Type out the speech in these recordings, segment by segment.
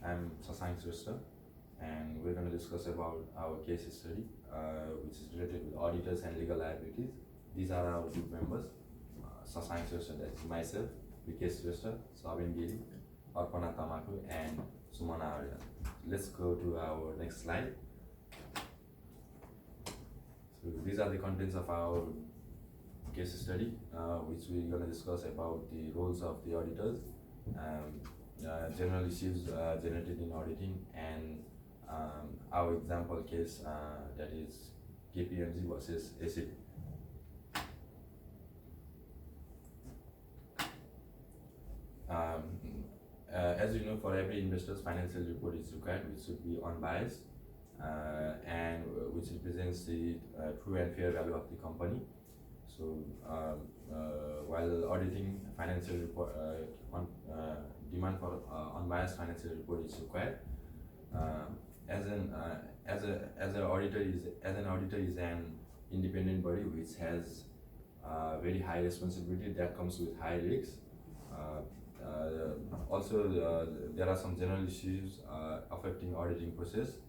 I'm Sasank Srishta, and we're going to discuss about our case study, which is related with auditors and legal liabilities. These are our group members, Sasank Srishta, that's myself, Vikesh Srishta, Sabin Giri, Arpana Tamaku, and Sumana Arya. Let's go to our next slide. So these are the contents of our case study, which we're going to discuss about the roles of the auditors, general issues generated in auditing, and our example case that is KPMG versus ACID. As you know, for every investor's financial report is required, which should be unbiased and which represents the true and fair value of the company. So while auditing financial report, demand for unbiased financial report is required. As an auditor is an independent body which has very high responsibility that comes with high risks. Also, there are some general issues affecting auditing process.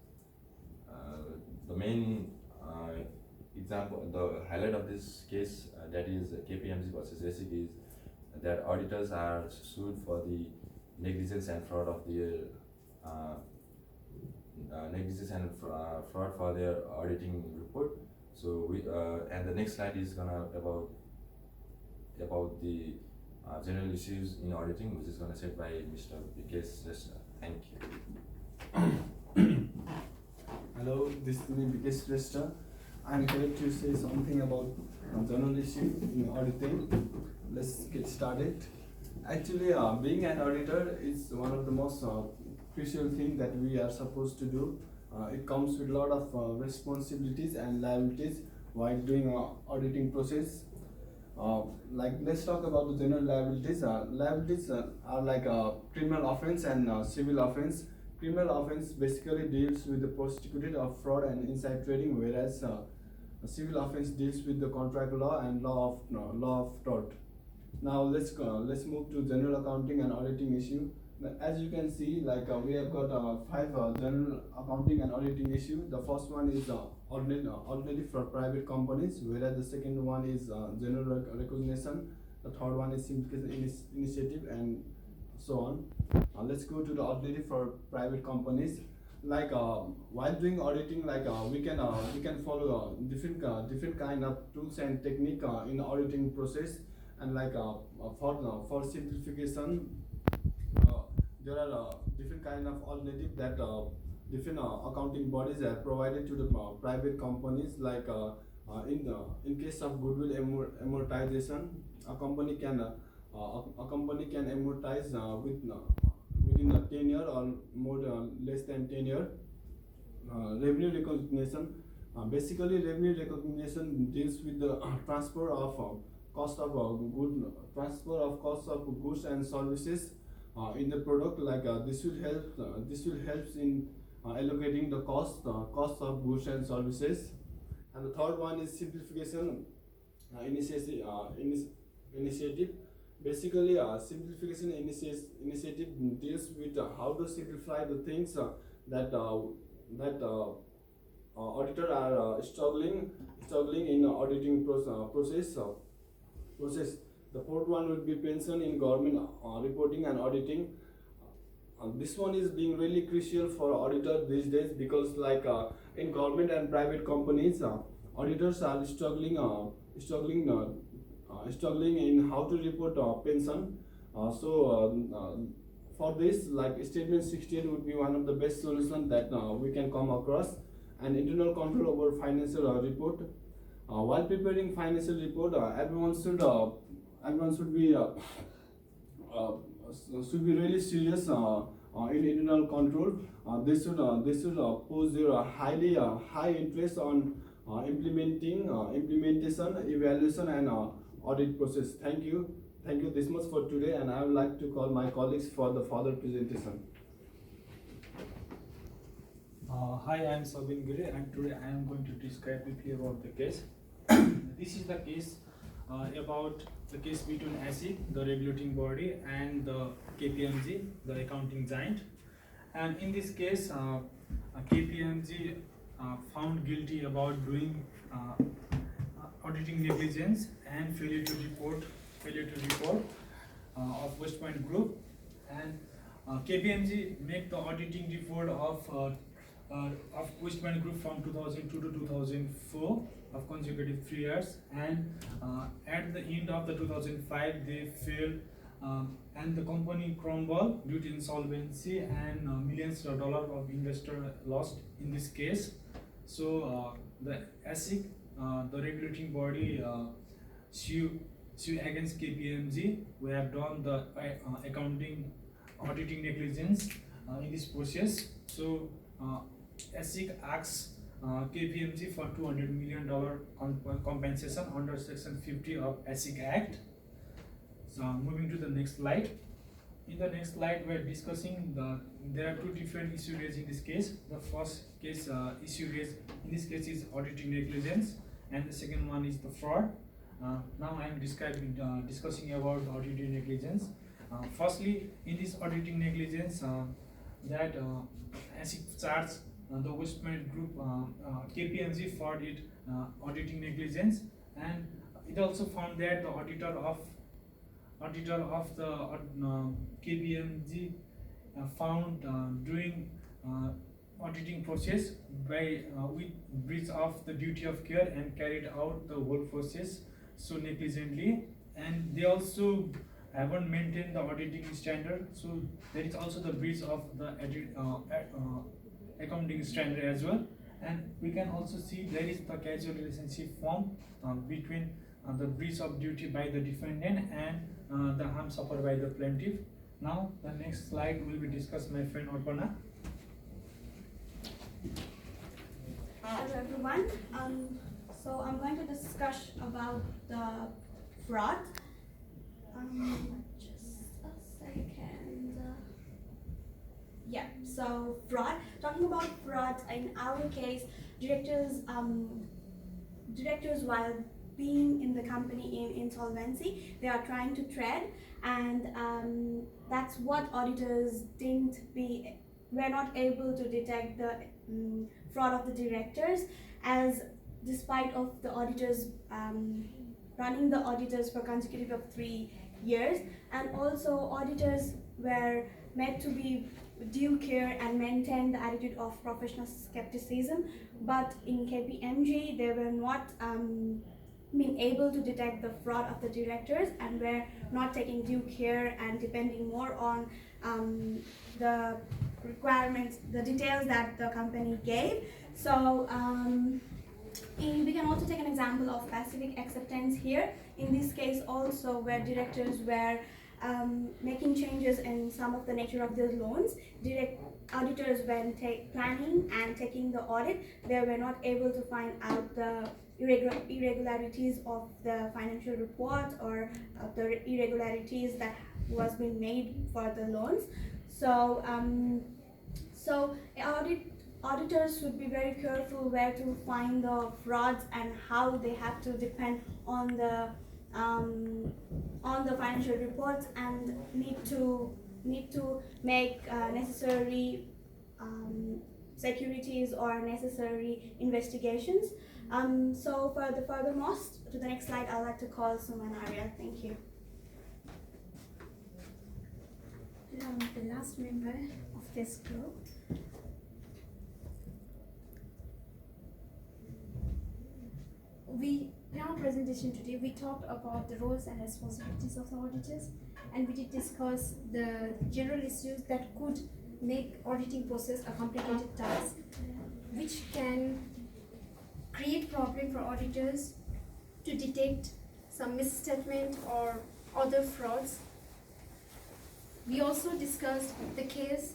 The main example, the highlight of this case that is KPMG versus ASIC is that auditors are sued for the negligence and fraud of their fraud for their auditing report. So we and the next slide is gonna about the general issues in auditing, which is gonna said by Mr. Vikesh Srishta. Thank you. Hello, this is me Vikesh Srishta. I'm here to say something about general issue in auditing. Let's get started. Actually, being an auditor is one of the most crucial things that we are supposed to do. It comes with a lot of responsibilities and liabilities while doing auditing process. Let's talk about the general liabilities. Liabilities are like criminal offense and civil offense. Criminal offense basically deals with the prosecuted of fraud and inside trading, whereas civil offense deals with the contract law and law of tort. Now let's move to general accounting and auditing issue. As you can see, we have got 5 general accounting and auditing issue. The first one is ordinary for private companies, whereas the second one is general recognition. The third one is simplification initiative, and so on. Let's go to the ordinary for private companies. While doing auditing, we can follow different kind of tools and technique in the auditing process. And for simplification, there are different kind of alternative that different accounting bodies are provided to the private companies. In case of goodwill amortization, a company can amortize within a 10 year or more less than 10 year. Revenue recognition, basically revenue recognition deals with the transfer of cost of cost of goods and services in the product. This will help in allocating the cost of goods and services. And the third one is simplification initiative. Basically, simplification initiative deals with how to simplify the things that auditors are struggling in auditing process. The fourth one would be pension in government reporting and auditing. This one is being really crucial for auditors these days, because in government and private companies, auditors are struggling in how to report pension. For this, statement 16 would be one of the best solutions that we can come across. And internal control over financial report. While preparing financial report, everyone should be really serious in internal control. They should pose their high interest on implementation, evaluation, and audit process. Thank you this much for today, and I would like to call my colleagues for the further presentation. Hi, I am Sabin Giri, and today I am going to describe briefly about the case. This is the case about the case between ASIC, the regulating body, and the KPMG, the accounting giant. And in this case, KPMG found guilty about doing auditing negligence and failure to report of West Point Group, and KPMG make the auditing report of West Point Group from 2002 to 2004 of consecutive 3 years, and at the end of the 2005 they failed, and the company crumbled due to insolvency, and millions of dollars of investor lost in this case. So the ASIC, the regulating body, sue against KPMG. We have done the accounting auditing negligence in this process. So ASIC asks KPMG for $200 million compensation under Section 50 of ASIC Act. So moving to the next slide. In the next slide, we are discussing there are 2 different issues raised in this case. The first case issue raised in this case is auditing negligence, and the second one is the fraud. Now I am discussing about the auditing negligence. Firstly, in this auditing negligence, that ASIC charged the West Point Group KPMG for it auditing negligence, and it also found that the auditor of the KPMG found during auditing process by with breach of the duty of care and carried out the whole process so negligently, and they also haven't maintained the auditing standard, so there is also the breach of the accounting standard as well. And we can also see there is the causal relationship formed between the breach of duty by the defendant and the harm suffered by the plaintiff. Now the next slide will be discussed my friend Arpana. Hello everyone. So I'm going to discuss about the fraud. Just a second. Yeah. So fraud. Talking about fraud, in our case, directors while being in the company in insolvency, they are trying to tread, and that's what auditors were not able to detect the fraud of the directors, as despite of the auditors running the auditors for consecutive of 3 years, and also auditors were made to be due care and maintain the attitude of professional skepticism, but in KPMG they were not being able to detect the fraud of the directors and were not taking due care and depending more on the requirements, the details that the company gave. So we can also take an example of pacific acceptance here. In this case also, where directors were making changes in some of the nature of their loans, auditors when planning and taking the audit, they were not able to find out the irregularities of the financial report or the irregularities that was being made for the loans. So auditors should be very careful where to find the frauds and how they have to depend on the financial reports, and need to make necessary securities or necessary investigations. So for the furthermost, to the next slide, I'd like to call Suman Arya. Thank you. The last member of this group. In our presentation today, we talked about the roles and responsibilities of the auditors, and we did discuss the general issues that could make auditing process a complicated task, which can create problem for auditors to detect some misstatement or other frauds. We also discussed the case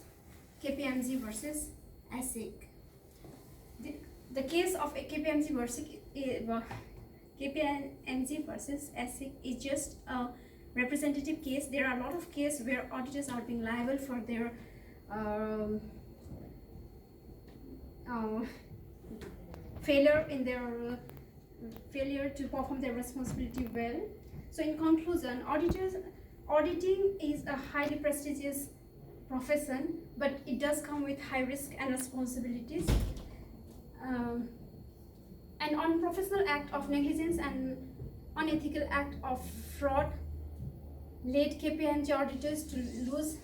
KPMG versus ASIC. The case of KPMG versus ASIC is just a representative case. There are a lot of cases where auditors are being liable for their failure to perform their responsibility well. So in conclusion, auditing is a highly prestigious profession, but it does come with high risk and responsibilities. An unprofessional act of negligence and unethical act of fraud led KPMG auditors to lose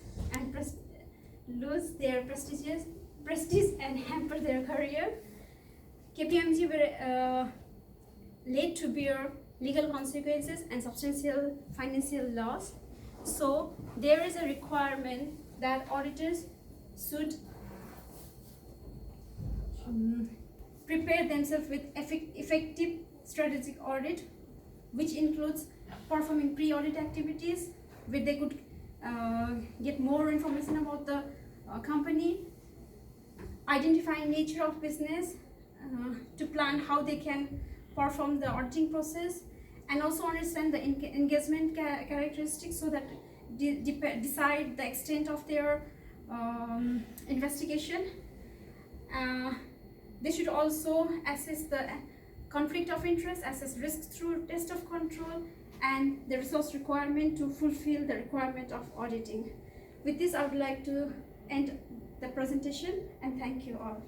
their prestige and hamper their career. KPMG were led to bear legal consequences and substantial financial loss. So there is a requirement that auditors should prepare themselves with effective strategic audit, which includes performing pre-audit activities where they could get more information about the company, identifying nature of business, to plan how they can perform the auditing process, and also understand the engagement characteristics so that decide the extent of their investigation. They should also assess the conflict of interest, assess risks through test of control, and the resource requirement to fulfill the requirement of auditing. With this, I would like to end the presentation and thank you all.